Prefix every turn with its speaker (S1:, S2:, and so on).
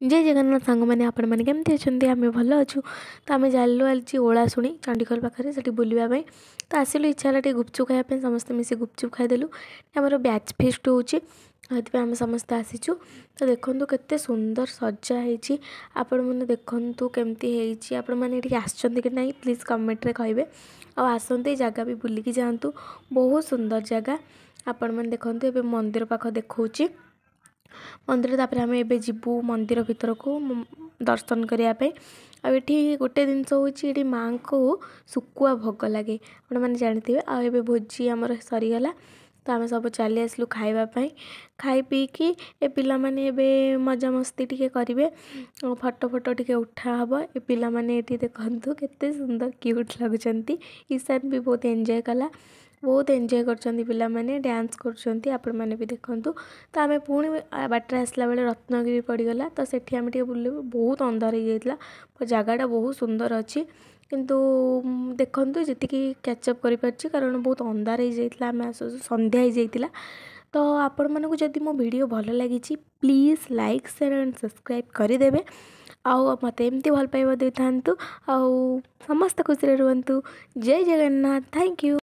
S1: जय जगन्नाथ सांग मैंने आपण मैंने केमती अच्छा आम भल अच्छु। तो आम जालु आज ओलाशुणी चंडीखोल पाखे से बुलवाई तो आसिलु इच्छा है गुपचुप खायापी समस्ते मिसी गुपचुप खाईदेलु। आमर बैच फिस्ट होमें समस्ते आसीचु। तो देखो केते सुंदर सजा आपण मैंने देखु केमती आपण मैंने आसछन्ति कि नहीं प्लीज कमेंट रे कहिबे। आसते जगह भी बुलिकी जातु बहुत सुंदर जगह। आपण मैंने देखते ए मंदिर पाख देखा मंदिर तापर आम एबे जीवु मंदिर भितर को दर्शन करने। आठी गोटे जिनस हो माँ को सुकुआ भोग लगे आप मैंने जानते आए भोजी आमर सरीगला। तो आम सब चली आसलु खावाई खाई पीकि ए पिला माने एबे मजा मस्ती टिके करेंगे फोटो फोटो टिके उठा हम। ए पिला माने ये देखु केते सुंदर क्यूट लगुंट। ईशान भी बहुत एंजॉय कला बहुत एंजॉय कर पिला माने डांस कर आपण मैंने भी देखु। तो आम पुणी बाटर आसला बेले रत्नगिरी पड़गला तो सेठी आम बुले बहुत अंधार हो जाता जगटा बहुत सुंदर अच्छी किंतु देखु जी कैचअप कर कारण बहुत अंधार हो जाता आम संध्या हो जाता। तो आपण मानक जदि मो वीडियो भल लगी please like share and subscribe करदे। आउ मत एमती भल पाइबा दे था समस्त खुशी रुहतु। जय जगन्नाथ थैंक यू।